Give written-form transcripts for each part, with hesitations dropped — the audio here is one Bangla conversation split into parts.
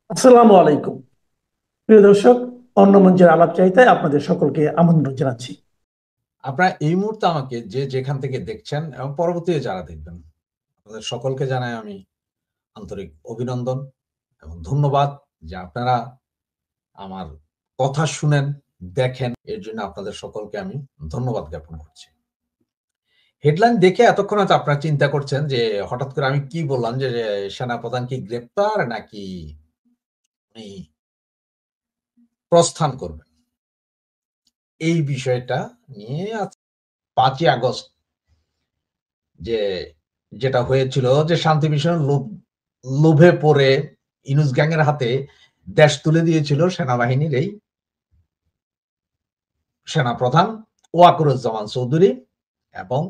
আসসালামু আলাইকুম। প্রিয় দর্শক, অন্য মঞ্চের আলাপচারিতায় আপনাদের সকলকে আমন্ত্রণ জানাচ্ছি। আপনারা এই মুহূর্তে আমাকে যে যেখান থেকে দেখছেন এবং পরবর্তীতে যারা দেখবেন, আপনাদের সকলকে জানাই আমি আন্তরিক অভিনন্দন এবং ধন্যবাদ যে আপনারা আমার কথা শুনেন, দেখেন। এর জন্য আপনাদের সকলকে আমি ধন্যবাদ জ্ঞাপন করছি। হেডলাইন দেখে এতক্ষণ হয়তো আপনারা চিন্তা করছেন যে হঠাৎ করে আমি কি বললাম যে সেনাপ্রধান কি গ্রেপ্তার নাকি উনি প্রস্থান করবেন? এই বিষয়টা নিয়ে আজ ৫ই আগস্ট যে যেটা হয়েছিল যে শান্তি মিশন লোভে পড়ে ইউনূস গ্যাংয়ের হাতে দেশ তুলে দিয়েছিল সেনাবাহিনীর এই সেনাপ্রধান ওয়াকারুজ্জামান চৌধুরী এবং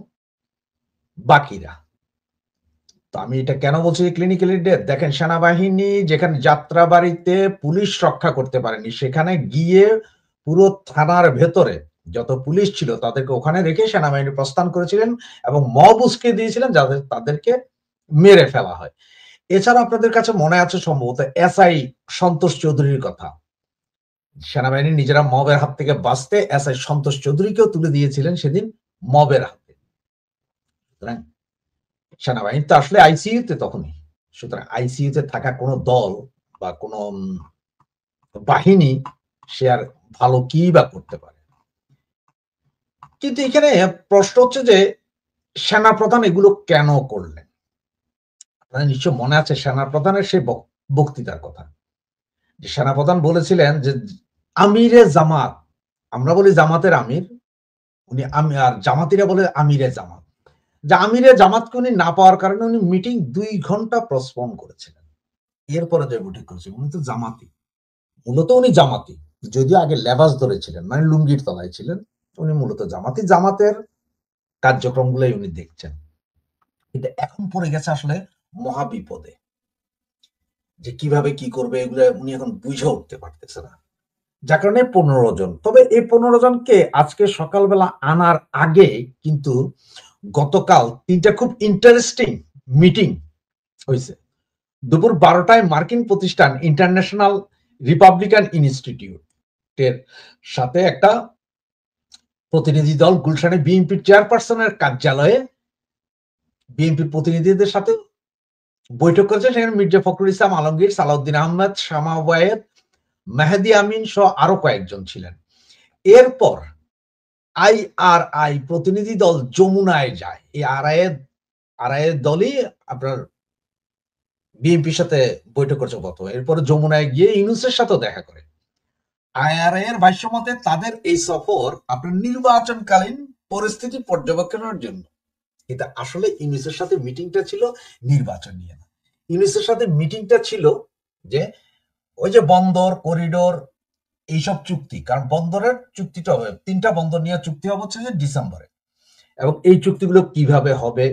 বাকিরা। তো আমি এটা কেন বলছি ক্লিনিক্যালি ডেথ? দেখেন, সেনাবাহিনী যেখানে যাত্রাবাড়িতে পুলিশ রক্ষা করতে পারেনি, সেখানে গিয়ে পুরো থানার ভেতরে যত পুলিশ ছিল তাদেরকে ওখানে রেখে সেনাবাহিনী প্রস্থান করেছিলেন এবং মব উসকে দিয়েছিলেন যাদের তাদেরকে মেরে ফেলা হয়। এছাড়া আপনাদের কাছে মনে আছে সম্ভবত এসআই সন্তোষ চৌধুরীর কথা। সেনাবাহিনী নিজেরা মবের হাত থেকে বাঁচতে এসআই সন্তোষ চৌধুরীকেও তুলে দিয়েছিলেন সেদিন মবের হাতে। সুতরাং সেনাবাহিনী তো আসলে আইসিইউতে তখনই। সুতরাং আইসিইউতে থাকা কোনো দল বা কোনো বাহিনী সে আর ভালো কি বা করতে পারে। কিন্তু এখানে প্রশ্ন হচ্ছে যে সেনাপ্রধান এগুলো কেন করলেন? আপনার নিশ্চয় মনে আছে সেনাপ্রধানের সেই বক্তৃতার কথা। যে সেনাপ্রধান বলেছিলেন যে আমিরে জামাত, আমরা বলি জামাতের আমির, উনি আমি আর জামাতিরা বলে আমিরে জামাত। যে আমিরে জামাতকে উনি না পাওয়ার কারণে উনি মিটিং ২ ঘন্টা পোস্টপোন করেছিলেন। এরপরে যে ঠিক করেছে উনি তো জামাতি। মূলত উনি জামাতি। যদিও আগে লেবাস ধরেছিলেন, মানে লুঙ্গির তলায় ছিলেন। উনি মূলত জামাতি। জামাতের কার্যক্রমগুলোই উনি দেখছেন। কিন্তু এখন পড়ে গেছে আসলে মহাবিপদে। যে কিভাবে কি করবে এগুলো উনি এখন বুঝে উঠতে পারতেছে না। যার কারণে ১৫ জন। তবে এই ১৫ জনকে আজকে সকালবেলা আনার আগে কিন্তু গতকাল ৩ টা খুব ইন্টারেস্টিং মিটিং হইছে। দুপুর ১২ টায় মার্কিন প্রতিষ্ঠান ইন্টারন্যাশনাল রিপাবলিকান ইনস্টিটিউট এর সাথে একটা প্রতিনিধি দল গুলশানে বিএনপির চেয়ারপারসনের কার্যালয়ে বিএনপির প্রতিনিধিদের সাথে বৈঠক করেছে। সেখানে মির্জা ফখরুল ইসলাম আলমগীর, সালাউদ্দিন আহমেদ, শামা ওবায়েদ, মেহেদী আমিন সহ আরো কয়েকজন ছিলেন। এরপর আইআরআই প্রতিনিধি দল যমুনায় যায়। এই আরআই দলই আপনার বিএনপির সাথে বৈঠক করছে প্রথমে। এরপরে যমুনায় গিয়ে ইউনূসের সাথেও দেখা করে। আইআরআই এর ভাষ্যমতে তাদের এই সফর আপনার নির্বাচনকালীন পরিস্থিতি পর্যবেক্ষণের জন্য। এটা আসলে ইউনূসের সাথে মিটিংটা ছিল নির্বাচন নিয়ে না। ইউনূসের সাথে মিটিংটা ছিল যে ওই যে বন্দর করিডোর এইসব চুক্তি, কারণ বন্দরের চুক্তিটা হবে ৩টা বন্দর নিয়ে চুক্তি হবে হচ্ছে যে ডিসেম্বরে, এবং এই চুক্তিগুলো কিভাবে হবে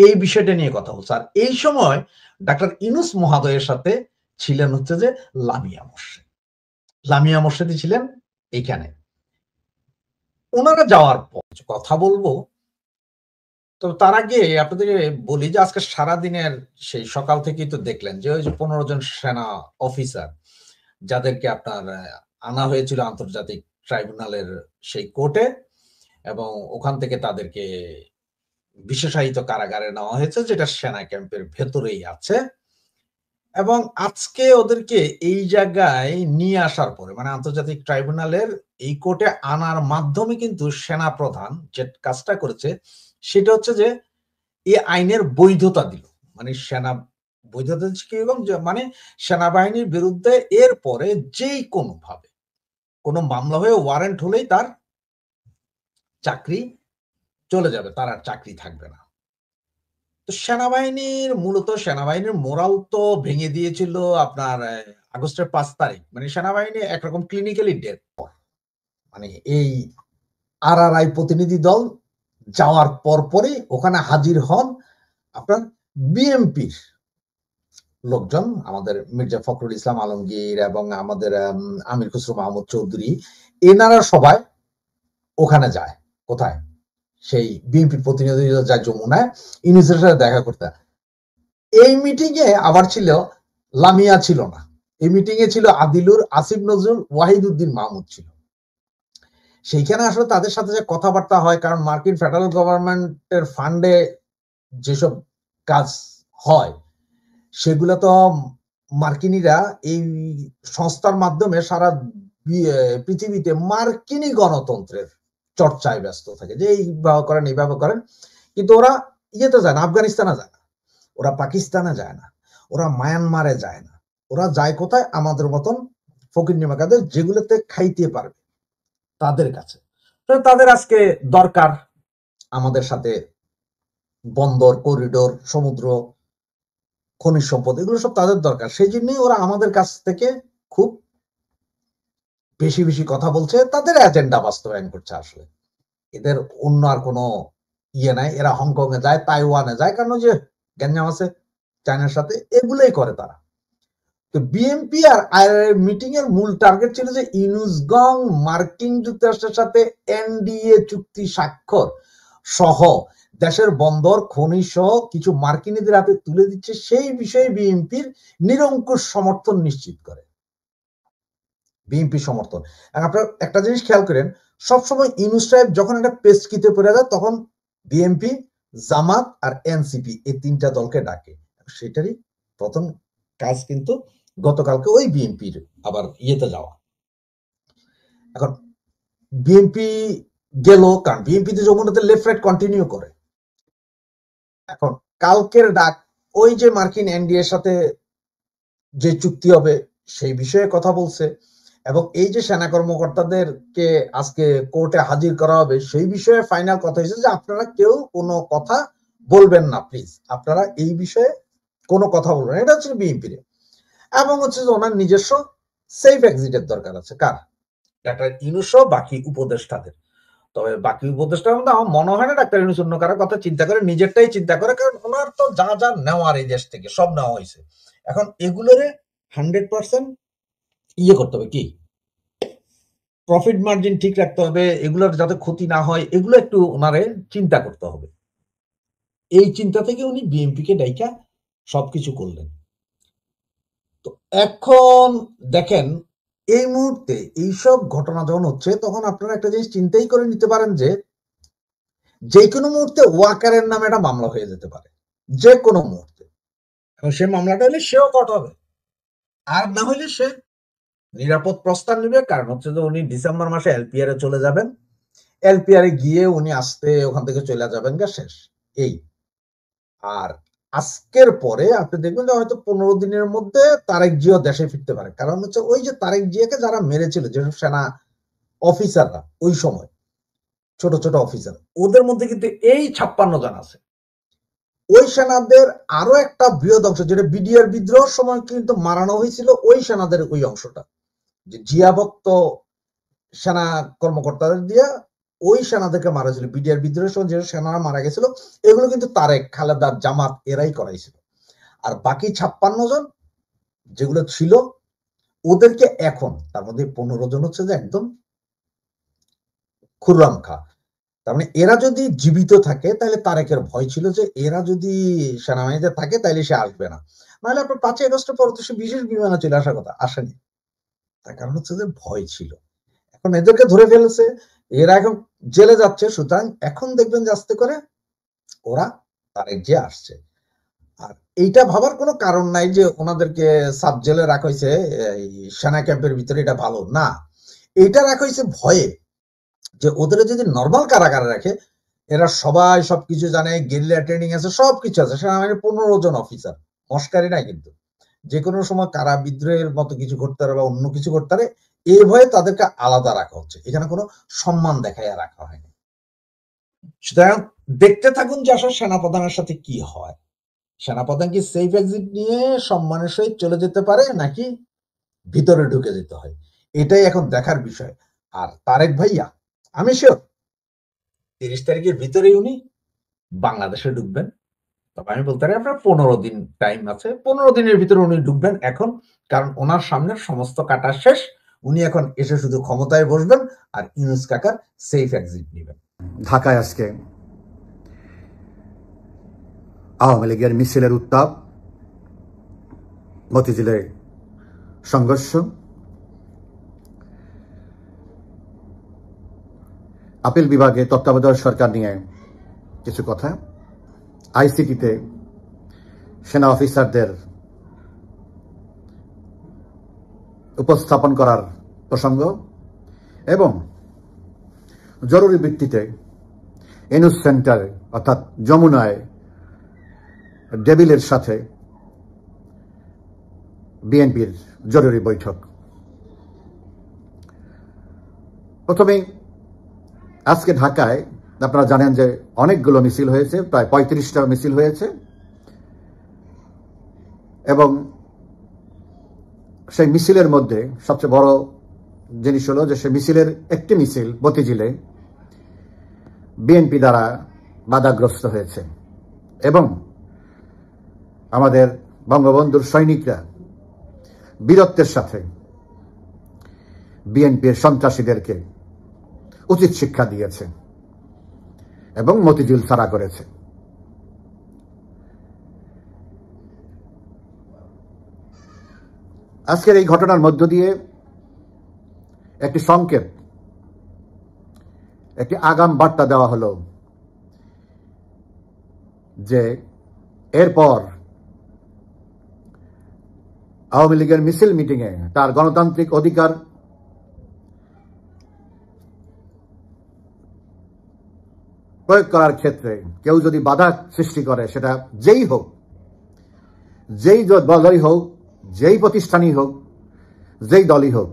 এই বিষয়টা নিয়ে কথা বলছে। আর এই সময় ডাক্তার ইউনূস মহোদয়ের সাথে ছিলেন হচ্ছে যে লামিয়া মোর্শেদ। লামিয়া মোর্শেদি ছিলেন এইখানে। ওনারা যাওয়ার পর কথা বলবো। তো তার আগে আপনাদের বলি যে আজকে সারাদিনের সেই সকাল থেকেই তো দেখলেন যে ওই যে ১৫ জন সেনা অফিসার যাদেরকে আপনার আনা হয়েছিল আন্তর্জাতিক ট্রাইব্যুনালের সেই কোর্টে, এবং ওখান থেকে তাদেরকে বিশেষায়িত কারাগারে নেওয়া হয়েছে যেটা সেনা ক্যাম্পের ভেতরেই আছে। এবং আজকে ওদেরকে এই জায়গায় নিয়ে আসার পরে মানে আন্তর্জাতিক ট্রাইব্যুনালের এই কোর্টে আনার মাধ্যমে কিন্তু সেনা প্রধান যে কাজটা করেছে সেটা হচ্ছে যে এই আইনের বৈধতা দিল। মানে সেনা বৈধতা দিচ্ছে কি, এবং মানে সেনাবাহিনীর বিরুদ্ধে এরপরে যেই কোনোভাবে কোনো মামলা হয়ে ওয়ারেন্ট হলেই তার চাকরি চলে যাবে, তার আর চাকরি থাকবে না। তো সেনাবাহিনীর মোরাল তো ভেঙে দিয়েছিল আপনার আগস্টের ৫ তারিখ। মানে সেনাবাহিনী একরকম ক্লিনিক্যালি ডেড। মানে এই আরআরআই প্রতিনিধি দল যাওয়ার পরপরই ওখানে হাজির হন আপনার বিএনপির লোকজন, আমাদের মির্জা ফখরুল ইসলাম আলমগীর এবং আমাদের আমির খসরু মাহমুদ চৌধুরী। এনারা সবাই ওখানে যায়। কোথায়? সেই বিএনপির প্রতিনিধি যায় যমুনায় ইউনূসের সাথে দেখা করতে। এই মিটিং এ আবার ছিল লামিয়া ছিল না। এই মিটিং এ ছিল আদিলুর, আসিফ নজরুল, ওয়াহিদউদ্দিন মাহমুদ ছিল। সেইখানে আসলে তাদের সাথে যে কথাবার্তা হয়, কারণ মার্কিন ফেডারেল গভর্নমেন্টের ফান্ডে যেসব কাজ হয় সেগুলো তো মার্কিনীরা এই সংস্থার মাধ্যমে সারা পৃথিবীতে মার্কিনী গণতন্ত্রের চর্চায় ব্যস্ত থাকে, যে এইভাবে করেন এইভাবে করেন। কিন্তু ওরা ইয়েতে যায় না, আফগানিস্তানে যায় না, ওরা পাকিস্তানে যায় না, ওরা মায়ানমারে যায় না, ওরা যায় কোথায়? আমাদের মতন ফকির মাকাদের যেগুলোতে খাইতে পারবে তাদের কাছে। তাদের আজকে দরকার আমাদের সাথে বন্দর, করিডোর, সমুদ্র, খনিজ সম্পদ, এগুলো সব তাদের দরকার। সেই জন্যই ওরা আমাদের কাছ থেকে খুব বেশি বেশি কথা বলছে, তাদের এজেন্ডা বাস্তবায়ন করছে। আসলে এদের অন্য আর কোনো ইয়ে নাই। এরা হংকং এ যায়, তাইওয়ানে যায়, কারণ যে গ্যাঞ্জাম আছে চায়নার সাথে, এগুলোই করে তারা। তো বিএনপি আর আইআরএ মিটিং এর মূল টার্গেট ছিল যে ইউনুসগং মার্কিন যুক্তরাষ্ট্রের সাথে এনডিএ চুক্তি স্বাক্ষর সহ দেশের বন্দর, খনি সহ কিছু মার্কিনীদের হাতে তুলে দিচ্ছে, সেই বিষয়ে বিএনপির নিরঙ্কুশ সমর্থন নিশ্চিত করে। বিএনপি সমর্থন। আপনার একটা জিনিস খেয়াল করেন, সবসময় ইউনুস সাহেব যখন একটা পেস্কিতে পড়ে যায় তখন বিএনপি, জামাত আর এনসিপি এই তিনটা দলকে ডাকে। সেটারই প্রথম কাজ কিন্তু গতকালকে ওই বিএনপির আবার ইয়েতে যাওয়া। এখন বিএনপি গেল, কারণ বিএনপিতে যমুনাতে লেফট রাইট কন্টিনিউ করে। এখন কালকের ডাক ওই যে মার্কিন এনডিএ এর সাথে যে চুক্তি হবে সেই বিষয়ে কথা বলছে, এবং এই যে সেনা কর্মকর্তাদেরকে আজকে কোর্টে হাজির করা হবে সেই বিষয়ে ফাইনাল কথা হয়েছে যে আপনারা কেউ কোনো কথা বলবেন না, প্লিজ আপনারা এই বিষয়ে কোনো কথা বলবেন না। এটা হচ্ছে বিএনপির, এবং হচ্ছে যে ওনার নিজস্ব সেফ এক্সিটের দরকার আছে। কার? ডাক্তার ইউনূস সহ বাকি উপদেষ্টাদের। তবে বাকি উপদেষ্টার মধ্যে আমার মনে হয় না ডাক্তার ইউনূস অন্য কারোর কথা চিন্তা করে, নিজেরটাই চিন্তা করে, কারণ ওনার তো যা যা নেওয়ার এই দেশ থেকে সব নেওয়া হয়েছে। এখন এগুলোরে 100% ইয়ে করতে হবে, কি প্রফিট মার্জিন ঠিক রাখতে হবে, এগুলোর যাতে ক্ষতি না হয়, এগুলো একটু ওনারে চিন্তা করতে হবে। এই চিন্তা থেকে উনি বিএনপিকে ডাইকা সবকিছু করলেন। তো এখন দেখেন এই মুহূর্তে এইসব ঘটনা যখন হচ্ছে তখন আপনারা একটা জিনিস চিন্তাই করে নিতে পারেন যে যে কোনো মুহূর্তে ওয়াকারের নামে একটা মামলা হয়ে যেতে পারে, যে কোনো মুহূর্তে। এবং সে মামলাটা হলে সেও কট হবে, আর না হলে সে নিরাপদ প্রস্থান নেবে। কারণ হচ্ছে যে উনি ডিসেম্বর মাসে এলপিআর এ চলে যাবেন, এলপিআর এ গিয়ে উনি আসতে ওখান থেকে চলে যাবেন গা, শেষ এই। আর আজকের পরে আপনি দেখবেন যে হয়তো 15 দিনের মধ্যে তারেক জিয়া দেশে ফিরতে পারে। কারণ হচ্ছে ওই যে তারেক জিয়াকে যারা মেরেছিল, যেসব সেনা অফিসাররা ওই সময়, ছোট ছোট অফিসার, ওদের মধ্যে কিন্তু এই 56 জন আছে। ওই সেনাদের আরো একটা বৃহৎ অংশ, যেটা বিডিআর বিদ্রোহের সময় কিন্তু মারানো হয়েছিল, ওই সেনাদের ওই অংশটা, যে জিয়াভক্ত সেনা কর্মকর্তাদের দিয়ে ওই সেনাদেরকে মারা ছিল বিডিআর বিদ্রোহের সময়, যে সেনারা মারা গেছিল, এগুলো কিন্তু তারেক, খালেদা, জামাত এরাই করাইছিল। আর বাকি 56 জন যেগুলো ছিল ওদেরকে এখন, তার মধ্যে 15 জন হচ্ছে যে একদম খুররাম খা। তার মানে এরা যদি জীবিত থাকে তাহলে তারেকের ভয় ছিল যে এরা যদি সেনাবাহিনীতে থাকে তাহলে সে আসবে না, নাহলে আপনার 5ই আগস্টের পর তো সে বিশেষ বিমানে চলে আসার কথা, আসেনি। তার কারণ হচ্ছে যে ভয় ছিল। এখন এদেরকে ধরে ফেলেছে, এরা এখন জেলে যাচ্ছে, সুতরাং এখন দেখবেন যে আস্তে করে ওরা তারেক যে আসছে। আর এইটা ভাবার কোনো কারণ নাই যে ওনাদেরকে সাব জেলে রাখা হয়েছে এই সেনা ক্যাম্পের ভিতরে, এটা ভালো না। এইটা রাখা হয়েছে ভয়ে, যে ওদের যদি নর্মাল কারাগারে রাখে, এরা সবাই সবকিছু জানে, গেরিলা ট্রেনিং আছে, সবকিছু আছে, সেনাবাহিনীর 15 জন অফিসার, মস্কারি নাই কিন্তু। যে কোনো সময় কারা বিদ্রোহের মতো কিছু করতে পারে বা অন্য কিছু করতে পারে, এই ভয়ে তাদেরকে আলাদা রাখা হচ্ছে, এখানে কোনো সম্মান দেখাইয়া রাখা হয়নি। সুতরাং দেখতে থাকুন যে আসলে সেনাপ্রধানের সাথে কি হয়। সেনাপ্রধান কি সেফ এক্সিট নিয়ে সম্মানের সহিত চলে যেতে পারে, নাকি ভিতরে ঢুকে যেতে হয়, এটাই এখন দেখার বিষয়। আর তারেক ভাইয়া আমি শিওর 30 তারিখের ভিতরে উনি বাংলাদেশে ঢুকবেন। তবে আমি বলতে পারি আপনার 15 দিন টাইম আছে, 15 দিনের ভিতরে উনি ঢুকবেন এখন, কারণ ওনার সামনে সমস্ত কাটা শেষ। উনি এখন এসে শুধু ক্ষমতায় বসবেন আর ইউনূস কাকার সেফ এক্সিট নেবেন। ঢাকায় আজকে আওয়ামী লীগের মিছিলের উত্তাপ, মতিঝিলে সংঘর্ষ, আপিল বিভাগে তত্ত্বাবধায়ক সরকার নিয়ে কিছু কথা, আইসিটিতে সেনা অফিসারদের উপস্থাপন করার প্রসঙ্গ এবং জরুরি ভিত্তিতে এনুস সেন্টারে অর্থাৎ যমুনায় ডেভিলের সাথে বিএনপির জরুরি বৈঠক। প্রথমে আজকে ঢাকায় আপনারা জানেন যে অনেকগুলো মিছিল হয়েছে, প্রায় 35টা মিছিল হয়েছে এবং সেই মিছিলের মধ্যে সবচেয়ে বড় জিনিস হলো যে সেই মিছিলের একটি মিছিল মতিঝিলে বিএনপি দ্বারা বাধাগ্রস্ত হয়েছে এবং আমাদের বঙ্গবন্ধুর সৈনিকরা বীরত্বের সাথে বিএনপির সন্ত্রাসীদেরকে উচিত শিক্ষা দিয়েছে এবং মতিঝিল ছাড়া করেছে। আজকের এই ঘটনার মধ্য দিয়ে একটি সংকেত, একটি আগাম বার্তা দেওয়া হলো যে এরপর আওয়ামী লীগের মিছিল মিটিংয়ে তার গণতান্ত্রিক অধিকার প্রয়োগ করার ক্ষেত্রে কেউ যদি বাধা সৃষ্টি করে, সেটা যেই হোক, যেই দলই হোক, যেই প্রতিষ্ঠানই হোক, যেই দলই হোক,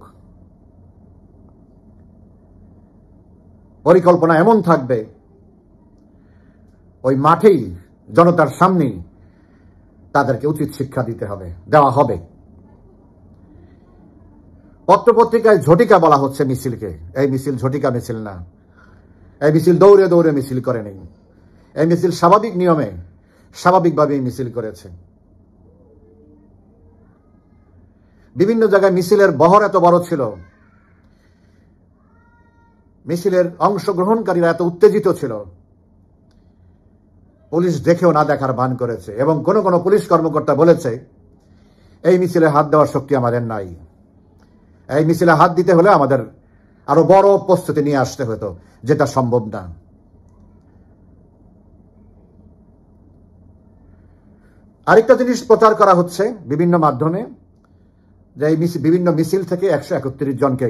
পরিকল্পনা এমন থাকবে ওই মাঠেই জনতার সামনেই তাদেরকে উচিত শিক্ষা দিতে হবে, দেওয়া হবে। পত্রপত্রিকায় ঝটিকা বলা হচ্ছে মিছিলকে। এই মিছিল ঝটিকা মিছিল না, এই মিছিল দৌড়ে দৌড়ে মিছিল করে নেই, এই মিছিল স্বাভাবিক নিয়মে স্বাভাবিকভাবেই মিছিল করেছে। বিভিন্ন জায়গায় মিছিলের বহর এত বড় ছিল, মিছিলের অংশগ্রহণকারীরা এত উত্তেজিত ছিল, পুলিশ দেখেও না দেখার ভান করেছে এবং কোন কোন পুলিশ কর্মকর্তা বলেছে এই মিছিলে হাত দেওয়ার শক্তি আমাদের নাই, এই মিছিলে হাত দিতে হলে আমাদের আরো বড় প্রস্তুতি নিয়ে আসতে হতো, যেটা সম্ভব না। আরেকটা জিনিস প্রচার করা হচ্ছে বিভিন্ন মাধ্যমে যে এই বিভিন্ন মিছিল থেকে 131 জনকে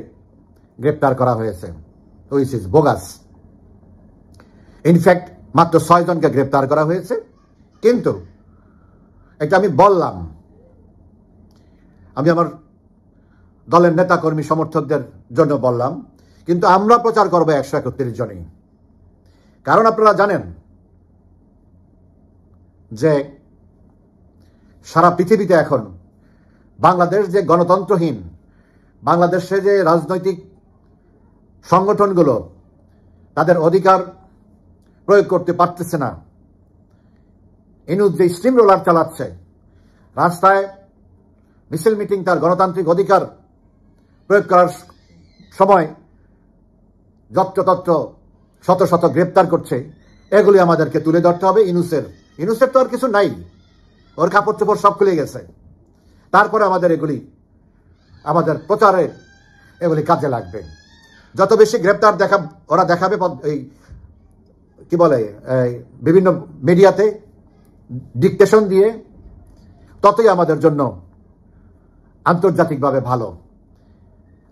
গ্রেপ্তার করা হয়েছে, হুইচ ইজ বোগাস। ইনফ্যাক্ট মাত্র 6 জনকে গ্রেপ্তার করা হয়েছে। কিন্তু এটা আমি বললাম, আমি আমার দলের নেতা কর্মী সমর্থকদের জন্য বললাম, কিন্তু আমরা প্রচার করবো 131 জনই। কারণ আপনারা জানেন যে সারা পৃথিবীতে এখন বাংলাদেশ যে গণতন্ত্রহীন, বাংলাদেশে যে রাজনৈতিক সংগঠনগুলো তাদের অধিকার প্রয়োগ করতে পারতেছে না, ইনুস যে স্টিম রোলার চালাচ্ছে, রাস্তায় মিছিল মিটিং তার গণতান্ত্রিক অধিকার প্রয়োগ করার সময় যত্রতত্র শত শত গ্রেপ্তার করছে, এগুলি আমাদেরকে তুলে ধরতে হবে। ইনুসের তো আর কিছু নাই, ওর কাপড় চোপড় সব খুলে গেছে। তারপরে আমাদের এগুলি, আমাদের প্রচারে এগুলি কাজে লাগবে। যত বেশি গ্রেপ্তার ওরা দেখাবে এই কি বলে বিভিন্ন মিডিয়াতে ডিকটেশন দিয়ে, ততই আমাদের জন্য আন্তর্জাতিকভাবে ভালো।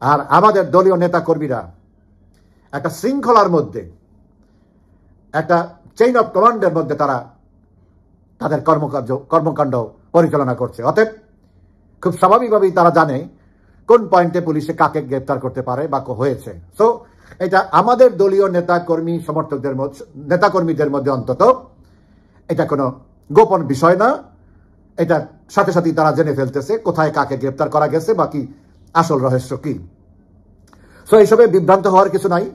আর আমাদের দলীয় নেতা কর্মীরা একটা শৃঙ্খলার মধ্যে, একটা চেইন অফ কমান্ডের মধ্যে তারা তাদের কর্মকাণ্ড পরিচালনা করছে। অতএব খুব স্বাভাবিকভাবেই তারা জানে কোন পয়েন্টে পুলিশে কাকে গ্রেপ্তার করতে পারে বা হয়েছে। সো এটা আমাদের দলীয় নেতাকর্মী সমর্থকদের মধ্যে, নেতাকর্মীদের মধ্যে অন্তত এটা কোনো গোপন বিষয় না। এটা সাথে সাথেই তারা জেনে ফেলতেছে কোথায় কাকে গ্রেপ্তার করা গেছে বা কি আসল রহস্য কি। সো এইসবে বিভ্রান্ত হওয়ার কিছু নাই।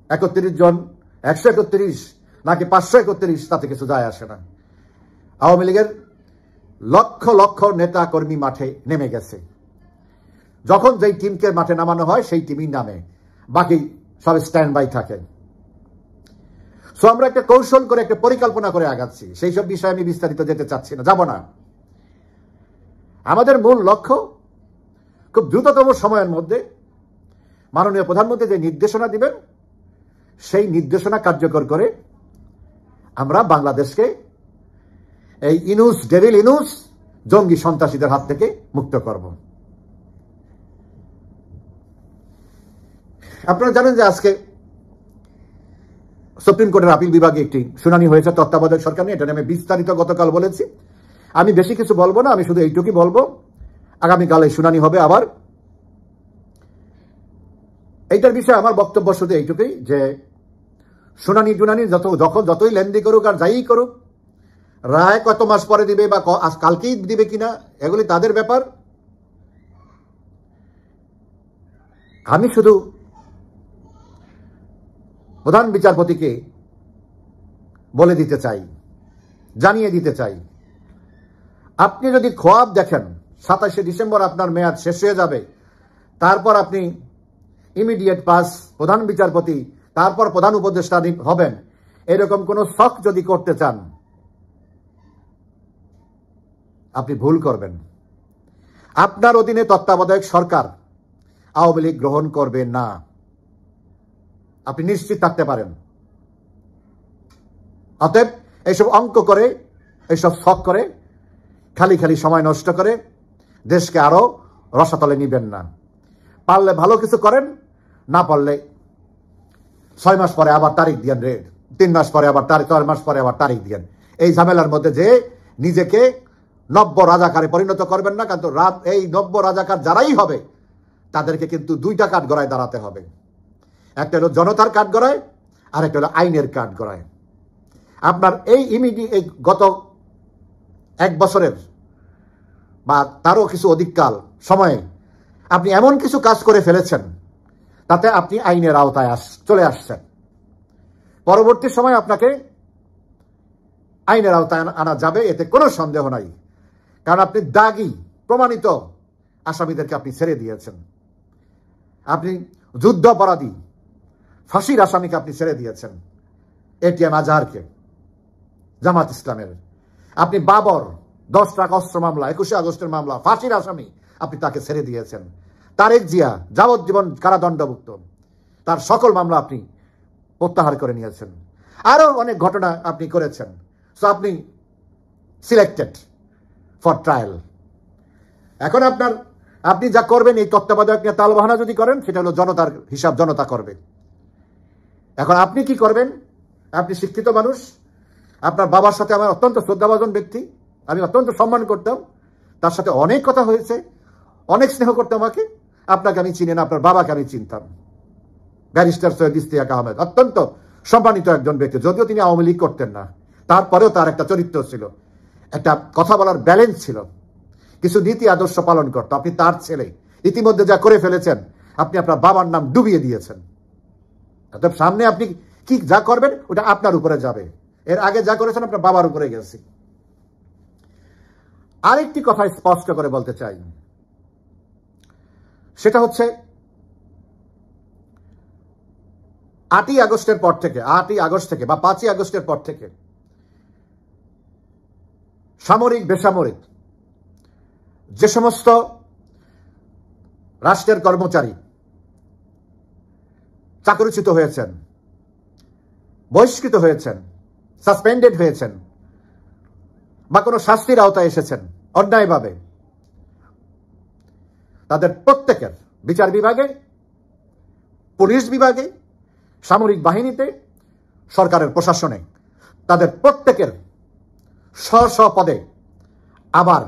31 জন, 131 নাকি 531, তাতে কিছু যায় আসে না। আওয়ামী লীগের লক্ষ লক্ষ নেতা কর্মী মাঠে নেমে গেছে। যখন যেই টিমকে মাঠে নামানো হয় সেই টিমই নামে, বাকি সব স্ট্যান্ড বাই থাকে। সো আমরা একটা কৌশল করে, একটা পরিকল্পনা করে আগাচ্ছি। সেই সব বিষয়ে আমি বিস্তারিত যেতে চাচ্ছি না, যাব না। আমাদের মূল লক্ষ্য খুব দ্রুততম সময়ের মধ্যে মাননীয় প্রধানমন্ত্রী যে নির্দেশনা দিবেন সেই নির্দেশনা কার্যকর করে আমরা বাংলাদেশকে এই ডেভিল ইনুস জঙ্গি সন্ত্রাসীদের হাত থেকে মুক্ত করব। আপনারা জানেন যে আজকে সুপ্রিম কোর্টের আপিল বিভাগে একটি শুনানি হয়েছে তত্ত্বাবধায়ক সরকার নিয়ে। এটা নিয়ে আমি বিস্তারিত গতকাল বলেছি। আমি বেশি কিছু বলবো না, আমি শুধু এইটুকুই বলবো, আগামীকাল এই শুনানি হবে আবার। এইটার বিষয়ে আমার বক্তব্য শুধু এইটুকুই যে শুনানি যতই লেন্দি করুক আর যাই করুক, রায় কত মাস পরে দিবে বা কালকেই দিবে কিনা এগুলি তাদের ব্যাপার। আমি শুধু প্রধান বিচারপতিকে বলে দিতে চাই, জানিয়ে দিতে চাই, আপনি যদি খোয়াব দেখেন 27শে ডিসেম্বর আপনার মেয়াদ শেষ হয়ে যাবে, তারপর আপনি ইমিডিয়েট পাস প্রধান বিচারপতি, তারপর প্রধান উপদেষ্টা হবেন, এরকম কোন শখ যদি করতে চান আপনি ভুল করবেন। আপনার অধীনে তত্ত্বাবধায়ক সরকার আওয়ামী লীগ গ্রহণ করবে না, আপনি নিশ্চিত থাকতে পারেন। অতএব এইসব অঙ্ক করে, এইসব শখ করে, খালি খালি সময় নষ্ট করে দেশকে আরো রসাতলে নিবেন না। পারলে ভালো কিছু করেন, না পারলে 6 মাস পরে আবার তারিখ দিয়েন, 3 মাস পরে আবার 4 মাস পরে আবার তারিখ দিয়েন। এই ঝামেলার মধ্যে যে নিজেকে নব্য রাজাকারে পরিণত করবেন না, কিন্তু এই নব্য রাজাকার যারাই হবে তাদেরকে কিন্তু 2টা কাঠগড়ায় দাঁড়াতে হবে। একটা হলো জনতার কাঠগড়ায়, আর একটা হলো আইনের কাঠগড়ায়। আপনার এই গত 1 বছরের বা তারও কিছু অধিককাল সময়ে আপনি এমন কিছু কাজ করে ফেলেছেন তাতে আপনি আইনের আওতায় চলে আসছেন। পরবর্তী সময় আপনাকে আইনের আওতায় আনা যাবে, এতে কোনো সন্দেহ নাই। কারণ আপনি দাগী প্রমাণিত আসামিদেরকে আপনি ছেড়ে দিয়েছেন। আপনি যুদ্ধ অপরাধী ফাঁসির আসামিকে আপনি ছেড়ে দিয়েছেন, এটিএম আজহারকে, জামাত ইসলামের। আপনি বাবর 10 ট্রাক অস্ত্র মামলা, 21শে আগস্টের মামলা, ফাঁসির আসামি, আপনি তাকে ছেড়ে দিয়েছেন। তারেক জিয়া যাবজ্জীবন কারাদণ্ডভুক্ত, তার সকল মামলা আপনি প্রত্যাহার করে নিয়েছেন। আরো অনেক ঘটনা আপনি করেছেন। সো আপনি সিলেক্টেড ফর ট্রায়াল। এখন আপনি যা করবেন, এই তত্ত্বাবধায়ক নিয়ে তালবাহানা যদি করেন, সেটা হলো জনতার হিসাব জনতা করবে। এখন আপনি কি করবেন? আপনি শিক্ষিত মানুষ, আপনার বাবার সাথে আমার অত্যন্ত শ্রদ্ধাভাজন ব্যক্তি, আমি অত্যন্ত সম্মান করতাম, তার সাথে অনেক কথা হয়েছে, অনেক স্নেহ করতাম আমাকে। আপনাকে আমি চিনি না, আপনার বাবাকে আমি চিনতাম। ব্যারিস্টার সৈয়দ ইশতিয়াক আহমেদ অত্যন্ত সম্মানিত একজন ব্যক্তি, যদিও তিনি আওয়ামী লীগ করতেন না, তারপরেও তার একটা চরিত্র ছিল, একটা কথা বলার ব্যালেন্স ছিল, কিছু নীতি আদর্শ পালন করত। আপনি তার ছেলে, ইতিমধ্যে যা করে ফেলেছেন, আপনি আপনার বাবার নাম ডুবিয়ে দিয়েছেন। অতএব সামনে আপনি কি যা করবেন ওটা আপনার উপরে যাবে। এর আগে যা করেছেন আপনার বাবার উপরে গেছে। আরেকটি কথা স্পষ্ট করে বলতে চাই, সেটা হচ্ছে 8ই আগস্টের পর থেকে, 8ই আগস্ট থেকে বা 5ই আগস্টের পর থেকে সামরিক বেসামরিক যে সমস্ত রাষ্ট্রের কর্মচারী চাকরিচ্যুত হয়েছেন, বহিষ্কৃত হয়েছেন, সাসপেন্ডেড হয়েছেন বা কোনো শাস্তির আওতায় এসেছেন অন্যায়ভাবে, তাদের প্রত্যেকের বিচার বিভাগে, পুলিশ বিভাগে, সামরিক বাহিনীতে, সরকারের প্রশাসনে, তাদের প্রত্যেকের স্ব পদে আবার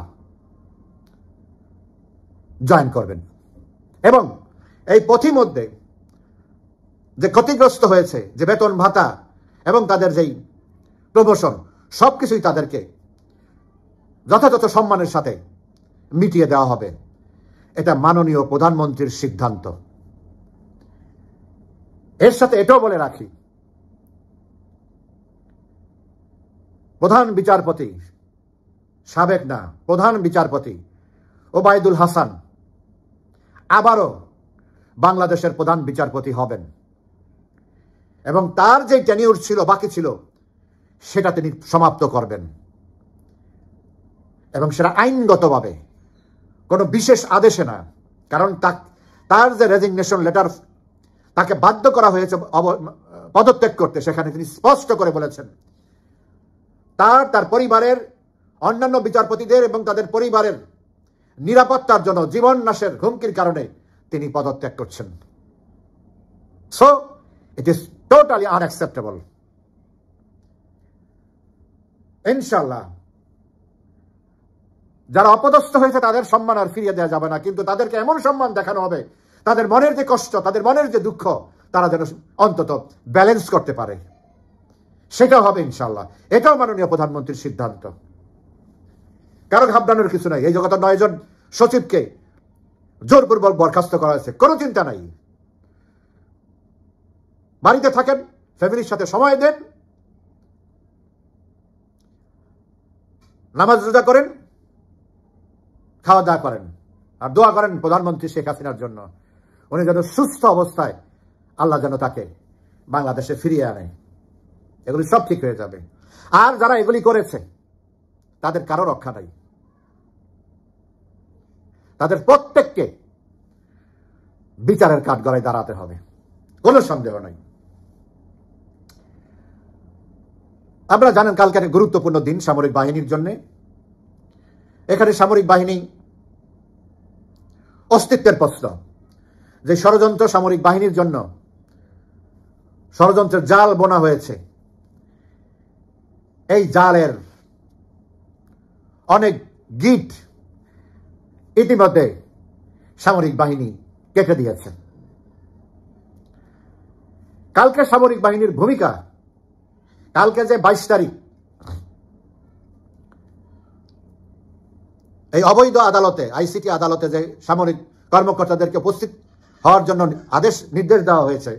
জয়েন করবেন। এবং এই পথিমধ্যে যে ক্ষতিগ্রস্ত হয়েছে, যে বেতন ভাতা এবং তাদের যেই প্রমোশন, সবকিছুই তাদেরকে যথাযথ সম্মানের সাথে মিটিয়ে দেওয়া হবে। এটা মাননীয় প্রধানমন্ত্রীর সিদ্ধান্ত। এর সাথে এটাও বলে রাখি, প্রধান বিচারপতি, সাবেক না, প্রধান বিচারপতি ওবায়দুল হাসান আবারও বাংলাদেশের প্রধান বিচারপতি হবেন এবং তার যে টেনিউর ছিল, বাকি ছিল, সেটা তিনি সমাপ্ত করবেন এবং সেটা আইনগতভাবে, কোনো বিশেষ আদেশে না, কারণ তার যে রেজিগনেশন লেটার তাকে বাধ্য করা হয়েছে পদত্যাগ করতে, সেখানে তিনি স্পষ্ট করে বলেছেন তার পরিবারের অন্যান্য বিচারপতিদের এবং তাদের পরিবারের নিরাপত্তার জন্য জীবন নাশের হুমকির কারণে তিনি পদত্যাগ করছেন। So it is totally unacceptable. ইনশাআল্লাহ যারা অপদস্থ হয়েছে তাদের সম্মান আর ফিরিয়ে দেওয়া যাবে না, কিন্তু তাদেরকে এমন সম্মান দেখানো হবে তাদের মনের যে কষ্ট, তাদের মনের যে দুঃখ, তারা যেন অন্তত ব্যালেন্স করতে পারে, সেটাও হবে ইনশাআল্লাহ। এটাও মাননীয় প্রধানমন্ত্রীর সিদ্ধান্ত। কারণ ঘাবড়ানোর কিছু নাই। এই জগৎ 9 জন সচিবকে জোরপূর্বক বরখাস্ত করা হয়েছে, কোনো চিন্তা নাই। বাড়িতে থাকেন, ফ্যামিলির সাথে সময় দেন, নামাজ রোজা করেন, খাওয়া দাওয়া করেন, আর দোয়া করেন প্রধানমন্ত্রী শেখ হাসিনার জন্য, উনি যেন সুস্থ অবস্থায় আল্লাহ যেন তাকে বাংলাদেশে ফিরিয়ে আনে। এগুলি সব ঠিক হয়ে যাবে। আর যারা এগুলি করেছে তাদের কারো রক্ষা নাই, তাদের প্রত্যেককে বিচারের কাঠগড়ায় দাঁড়াতে হবে, কোনো সন্দেহ নাই। আপনারা জানেন কালকে একটা গুরুত্বপূর্ণ দিন সামরিক বাহিনীর জন্য। এখানে সামরিক বাহিনী অস্তিত্বের প্রশ্ন, যে ষড়যন্ত্র সামরিক বাহিনীর জন্য ষড়যন্ত্রের জাল বোনা হয়েছে, এই জালের অনেক গিট ইতিমধ্যে সামরিক বাহিনী কেটে দিয়েছে। কালকে সামরিক বাহিনীর ভূমিকা, কালকে যে 22 তারিখ এই অবৈধ আদালতে, আইসিটি আদালতে যে সামরিক কর্মকর্তাদেরকে উপস্থিত হওয়ার জন্য নির্দেশ দেওয়া হয়েছে,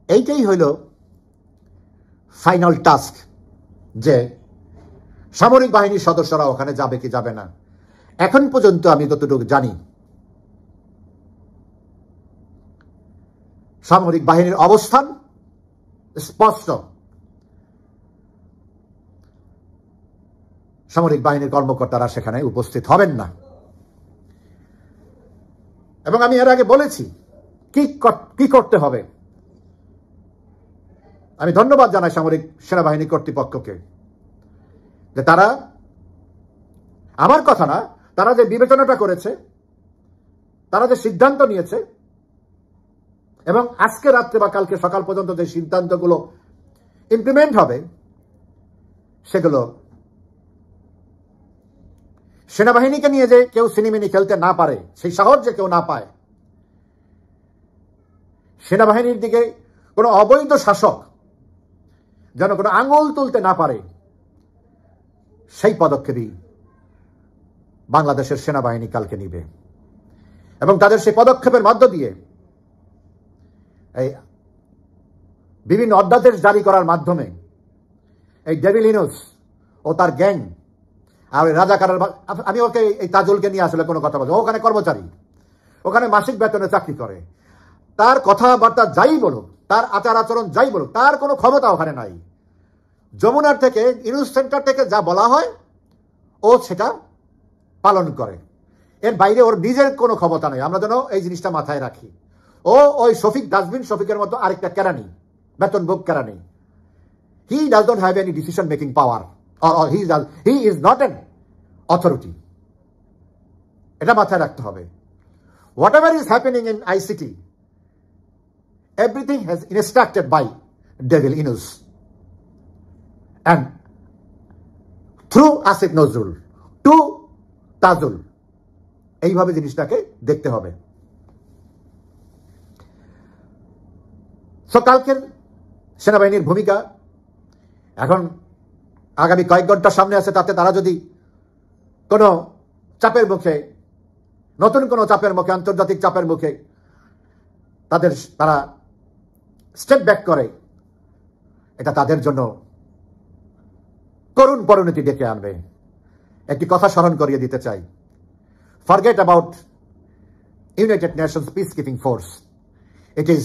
এইটাই হইল ফাইনাল টাস্ক, যে সামরিক বাহিনীর সদস্যরা ওখানে যাবে কি যাবে না। এখন পর্যন্ত আমি যতটুকু জানি সামরিক বাহিনীর অবস্থান স্পষ্ট। সামরিক বাহিনীর কর্মকর্তারা সেখানে উপস্থিত হবেন না। এবং আমি এর আগে বলেছি কি করতে হবে। আমি ধন্যবাদ জানাই সামরিক সেনাবাহিনী কর্তৃপক্ষকে, যে তারা, আমার কথা না, তারা যে বিবেচনাটা করেছে, তারা যে সিদ্ধান্ত নিয়েছে, এবং আজকে রাত্রে বা কালকে সকাল পর্যন্ত যে সিদ্ধান্তগুলো ইমপ্লিমেন্ট হবে, সেগুলো সেনাবাহিনীকে নিয়ে যে কেউ সিনেমিনি খেলতে না পারে, সেই সাহস যে কেউ না পায়, সেনাবাহিনীর দিকে কোনো অবৈধ শাসক যেন কোনো আঙুল তুলতে না পারে, সেই পদক্ষেপই বাংলাদেশের সেনাবাহিনী কালকে নিবে। এবং তাদের সেই পদক্ষেপের মধ্য দিয়ে এই বিভিন্ন অধ্যাদেশ জারি করার মাধ্যমে এই ডেভিল ইনুস ও তার গ্যাং, আর ওই রাজাকারের, আমি ওকে এই তাজুলকে নিয়ে আসলে কোনো কথা বলবো, ওখানে কর্মচারী, ওখানে মাসিক বেতনে চাকরি করে, তার কথাবার্তা যাই বলুক, তার আচার আচরণ যাই বলুক, তার কোনো ক্ষমতা ওখানে নাই। যমুনার থেকে, ইনুস সেন্টার থেকে যা বলা হয় ও সেটা পালন করে, এর বাইরে ওর নিজের কোনো ক্ষমতা নেই। আমরা যেন এই জিনিসটা মাথায় রাখি। ও ওই শফিক ডাস্টবিন শফিকের মতো আরেকটা কেরানি, বেতনভোগ কেরানি। He does not have any decision making power, or he is not an authority. এটা মাথায় রাখতে হবে। Whatever is happening in ICT, everything has instructed by Devil Inus and through Asif Nazrul to Tajul, এইভাবে জিনিসটাকে দেখতে হবে। সো কালকের সেনাবাহিনীর ভূমিকা এখন আগামী কয়েক ঘন্টার সামনে আছে, তাতে তারা যদি কোনো চাপের মুখে, নতুন কোনো চাপের মুখে, আন্তর্জাতিক চাপের মুখে তারা স্টেপ ব্যাক করে, এটা তাদের জন্য করুণ পরিণতি ডেকে আনবে। একটি কথা স্মরণ করিয়ে দিতে চাই, forget about United Nations peace keeping force, it is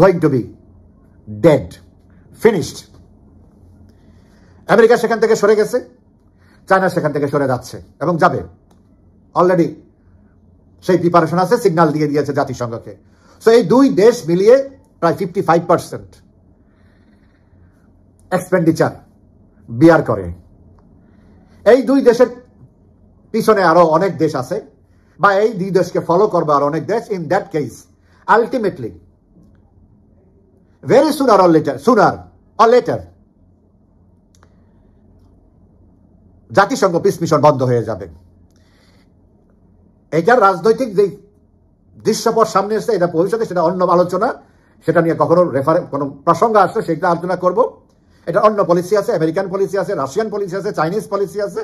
going to be dead, finished. America সেখান থেকে সরে গেছে, চায়না সেখান থেকে সরে যাচ্ছে এবং যাবে। অলরেডি সেই প্রিপারেশন আছে, সিগন্যাল দিয়ে দিয়েছে জাতিসংঘকে। সো এই দুই দেশ মিলিয়ে প্রায় 55% এক্সপেন্ডিচার বিয়ার করে। এই দুই দেশের পিছনে আরো অনেক দেশ আছে, বা এই দুই দেশকে ফলো করবে আরো অনেক দেশ। In that case ultimately very sooner or later জাতিসংঘ পিস মিশন বন্ধ হয়ে যাবে। এইটার রাজনৈতিক যে দৃশ্যপট সামনে এসছে, এটা ভবিষ্যতে সেটা অন্য আলোচনা, সেটা নিয়ে কখনো কোনো প্রসঙ্গ আসলে সেটা আলোচনা করব। এটা অন্য পলিসি আছে, আমেরিকান পলিসি আছে, রাশিয়ান পলিসি আছে, চাইনিজ পলিসি আছে।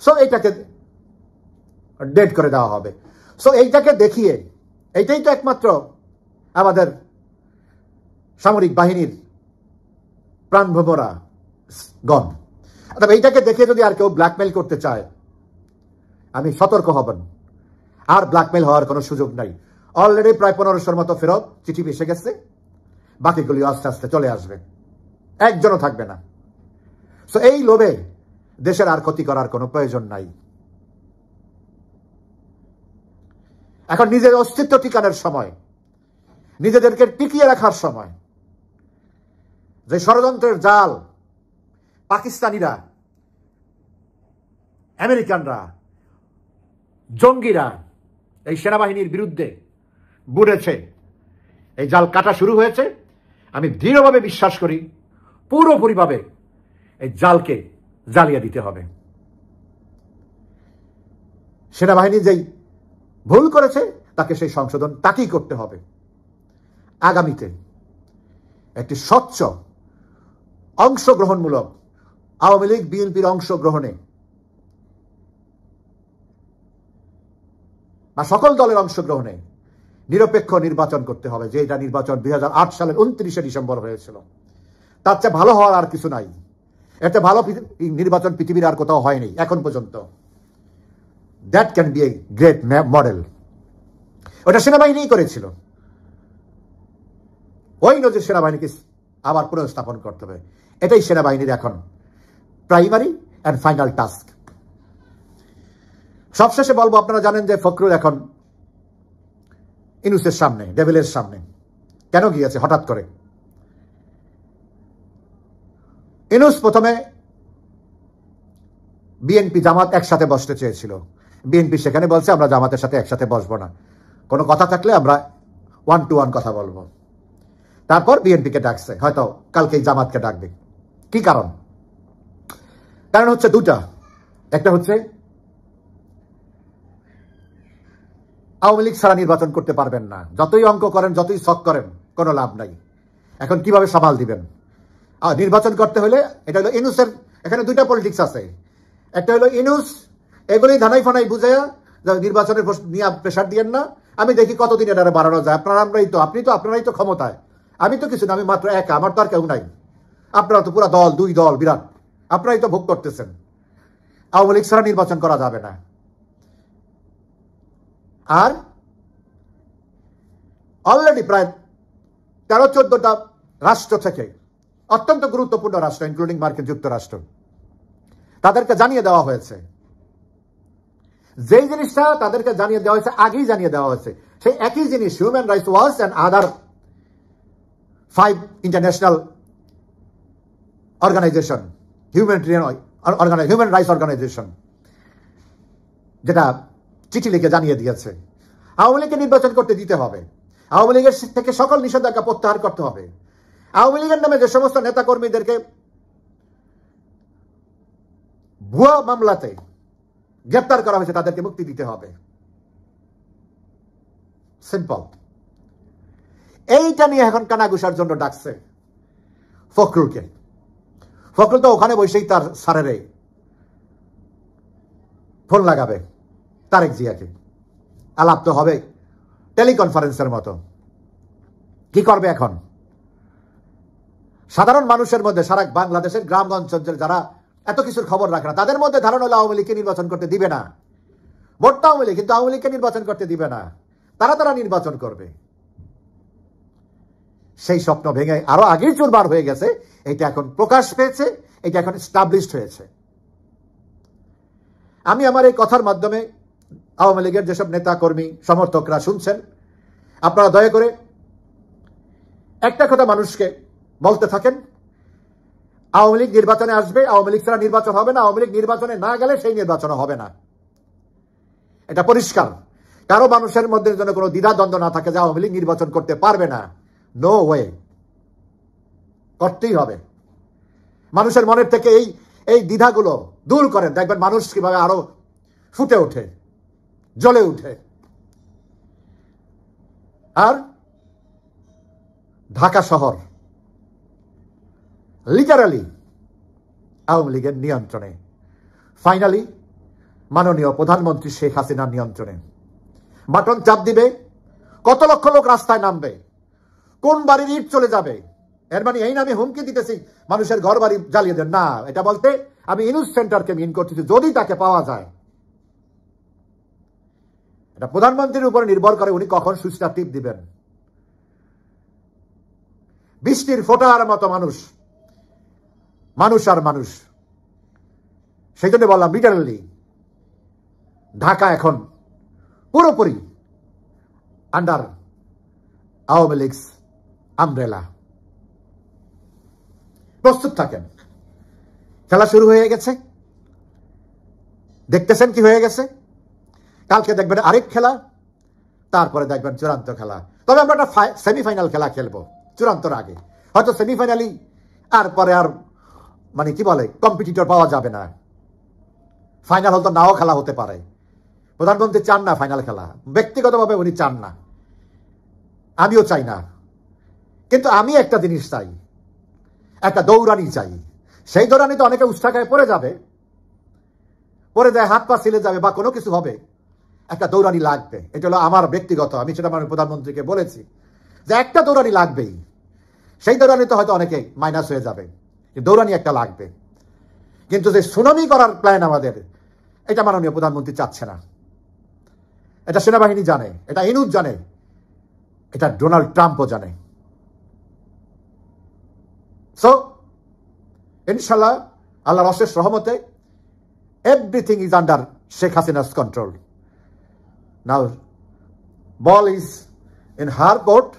সো এইটাকে ডেট করে দেওয়া হবে। সো এইটাকে দেখিয়ে, এইটাই তো একমাত্র আমাদের সামরিক বাহিনীর প্রাণভোমরা গণ। তবে এইটাকে দেখে যদি আর কেউ ব্ল্যাকমেইল করতে চায়, আমি সতর্ক হবেন, আর ব্ল্যাকমেইল হওয়ার কোনো সুযোগ নাই। অলরেডি প্রায় 1500-র মতো ফেরত চিঠি এসে গেছে, বাকিগুলি আস্তে আস্তে চলে আসবে, একজনও থাকবে না। সো এই লোভে দেশের আর ক্ষতি করার কোনো প্রয়োজন নাই। এখন নিজের অস্তিত্ব টিকানোর সময়, নিজেদেরকে টিকিয়ে রাখার সময়, যে ষড়যন্ত্রের জাল পাকিস্তানিরা, আমেরিকানরা, জঙ্গিরা এই সেনাবাহিনীর বিরুদ্ধে বুনেছে, এই জাল কাটা শুরু হয়েছে। আমি দৃঢ়ভাবে বিশ্বাস করি পুরোপুরিভাবে এই জালকে জ্বালিয়ে দিতে হবে। সেনাবাহিনী যেই ভুল করেছে তাকে সেই সংশোধন তাকেই করতে হবে। আগামীতে একটি স্বচ্ছ অংশগ্রহণমূলক আওয়ামী লীগ বিএনপির অংশগ্রহণে বা সকল দলের অংশগ্রহণে নিরপেক্ষ নির্বাচন করতে হবে। যে এটা নির্বাচন 2008 সালের 29শে ডিসেম্বর হয়েছিল, তার চেয়ে ভালো হওয়ার আর কিছু নাই। এতে ভালো নির্বাচন পৃথিবীর আর কোথাও হয়নি এখন পর্যন্ত। That can B a great model. ওটা সেনাবাহিনী করেছিল। ওই নজির সেনাবাহিনীকে আবার পুনঃস্থাপন করতে হবে। এটাই সেনাবাহিনীর এখন প্রাইমারি অ্যান্ড ফাইনাল টাস্ক। সবশেষে বলবো, আপনারা জানেন যে ফখরুল এখন ইউনূসের সামনে, ডেভিলের সামনে কেন গিয়েছে হঠাৎ করে। ইউনূস প্রথমে বিএনপি জামাত একসাথে বসতে চেয়েছিল। বিএনপি সেখানে বলছে আমরা জামাতের সাথে একসাথে বসবো না, কোনো কথা থাকলে আমরা 1-to-1 কথা বলবো। তারপর বিএনপিকে ডাকছে, হয়তো কালকেই জামাতকে ডাকবে। কি কারণ? কারণ হচ্ছে দুটা। একটা হচ্ছে আওয়ামী লীগ ছাড়া নির্বাচন করতে পারবেন না, যতই অঙ্ক করেন, যতই শখ করেন, কোনো লাভ নাই। এখন কিভাবে সামাল দিবেন? নির্বাচন করতে হলে এটা হলো ইউনূসের, এখানে দুইটা পলিটিক্স আছে। একটা হলো ইউনূস এগুলি ধানাই ফানাই বুঝে নির্বাচনের নিয়ে প্রেশার দিয়েন না, আমি দেখি কতদিন এটা বাড়ানো যায়। আপনারাই তো ক্ষমতায়, আমি তো কিছু না, আমি মাত্র একা, আমার তো আর কেউ নাই। আপনারা তো পুরা দল, দুই দল বিরাট, আপনারাই তো ভোগ করতেছেন। আওয়ামী লীগ ছাড়া নির্বাচন করা যাবে না। আর অলরেডি প্রায় 13-14টা রাষ্ট্র থেকে, অত্যন্ত গুরুত্বপূর্ণ রাষ্ট্র ইনক্লুডিং মার্কিন যুক্তরাষ্ট্র, তাদেরকে জানিয়ে দেওয়া হয়েছে। যেই জিনিসটা তাদেরকে জানিয়ে দেওয়া হয়েছে, আগেই জানিয়ে দেওয়া হয়েছে, সেই একই জিনিস Human Rights Watch and other 5 international organization, human rights organization, যেটা চিঠি লিখে জানিয়ে দিয়েছে আওয়ামী লীগকে নির্বাচন করতে দিতে হবে। আওয়ামী লীগের থেকে সকল নিষেধাজ্ঞা প্রত্যাহার করতে হবে। আওয়ামী লীগের নামে যে সমস্ত নেতাকর্মীদেরকে ভুয়া মামলাতে গ্রেপ্তার করা হয়েছে তাদেরকে মুক্তি দিতে হবে। সিম্পল। এইটা নিয়ে এখন কানাঘুষার জন্য ডাকছে ফখরুলকে। ফখরুল তো ওখানে বসেই তার স্যারেরে ফোন লাগাবে, তারেক জিয়াকে। আলাপ তো হবে টেলিকনফারেন্সের মতো। কি করবে এখন? সাধারণ মানুষের মধ্যে, সারা বাংলাদেশের গ্রামগঞ্জ অঞ্চলে যারা এত কিছুর খবর রাখে না, তাদের মধ্যে ধারণা হলো আওয়ামী লীগকে নির্বাচন করতে দিবে না। ভোটটা আওয়ামী লীগ, কিন্তু আওয়ামী লীগকে নির্বাচন করতে দিবে না। তারা নির্বাচন করবে। সেই স্বপ্ন ভেঙে আরো আগেই চুরমার হয়ে গেছে। এটা এখন প্রকাশ পেয়েছে, এটা এখন এস্টাবলিশড হয়েছে। আমি আমার এই কথার মাধ্যমে আওয়ামী লীগের যেসব নেতা কর্মী সমর্থকরা শুনছেন, আপনারা দয়া করে একটা কথা মানুষকে বলতে থাকেন, আওয়ামী লীগ নির্বাচনে আসবে, আওয়ামী লীগ ছাড়া নির্বাচন হবে না, আওয়ামী লীগ নির্বাচনে না গেলে সেই নির্বাচন হবে না। এটা পরিষ্কার, কারো মানুষের মধ্যে যেন কোনো দ্বিধাদ্বন্দ্ব না থাকে যে আওয়ামী লীগ নির্বাচন করতে পারবে না। নো ওয়ে, করতেই হবে। মানুষের মনের থেকে এই দ্বিধাগুলো দূর করেন, দেখবেন মানুষ কিভাবে আরো ফুটে ওঠে, জ্বলে উঠে। আর ঢাকা শহর লিটারালি আওয়ামী লীগের নিয়ন্ত্রণে, ফাইনালি মাননীয় প্রধানমন্ত্রী শেখ হাসিনার নিয়ন্ত্রণে। বাটন চাপ দিবে, কত লক্ষ লোক রাস্তায় নামবে, কোন বাড়ির ইট চলে যাবে। এর মানে এই নামে হুমকি দিতেছি মানুষের ঘর বাড়ি জ্বালিয়ে দেন না, এটা বলতে আমি ইনুস সেন্টারকে মিন করতেছি, যদি তাকে পাওয়া যায়। এটা প্রধানমন্ত্রীর উপরে নির্ভর করে উনি কখন সুইচটা টিপ দিবেন। বৃষ্টির ফোঁটার মতো মানুষ আর মানুষ। সেই জন্য বললাম লিটারালি ঢাকা এখন পুরোপুরি আন্ডার আওয়ামী লীগস আমব্রেলা। প্রস্তুত থাকেন, খেলা শুরু হয়ে গেছে, দেখতেছেন কি হয়ে গেছে। কালকে দেখবেন আরেক খেলা, তারপরে দেখবেন চূড়ান্ত খেলা। তবে আমরা একটা সেমিফাইনাল খেলা খেলবো চূড়ান্তর আগে, হয়তো সেমিফাইনালি আর পরে আর মানে কি বলে কম্পিটিটর পাওয়া যাবে না। ফাইনাল হয়তো নাও খেলা হতে পারে। প্রধানমন্ত্রী চান না ফাইনাল খেলা, ব্যক্তিগতভাবে উনি চান না, আমিও চাই না। কিন্তু আমি একটা জিনিস চাই, একটা দৌড়ানি চাই। সেই দৌড়ানি তো অনেকে উষ্ঠাকায় পড়ে যাবে, পড়ে যায়, হাত পা ছিলে যাবে বা কোনো কিছু হবে, একটা দৌড়ানি লাগবে। এটা হলো আমার ব্যক্তিগত, আমি সেটা আমার প্রধানমন্ত্রীকে বলেছি যে একটা দৌড়ানি লাগবেই। সেই দৌড়ানি তো হয়তো অনেকে মাইনাস হয়ে যাবে, দৌড়ানি একটা লাগবে। কিন্তু যে সুনামি করার প্ল্যান আমাদের, এটা মাননীয় প্রধানমন্ত্রী চাচ্ছে না। এটা সেনাবাহিনী জানে, এটা ইনুস জানে, এটা ডোনাল্ড ট্রাম্পও জানে। সো ইনশাল্লাহ আল্লাহর অশেষ রহমতে everything is under Sheikh Hasina's control. Now ball is in her court.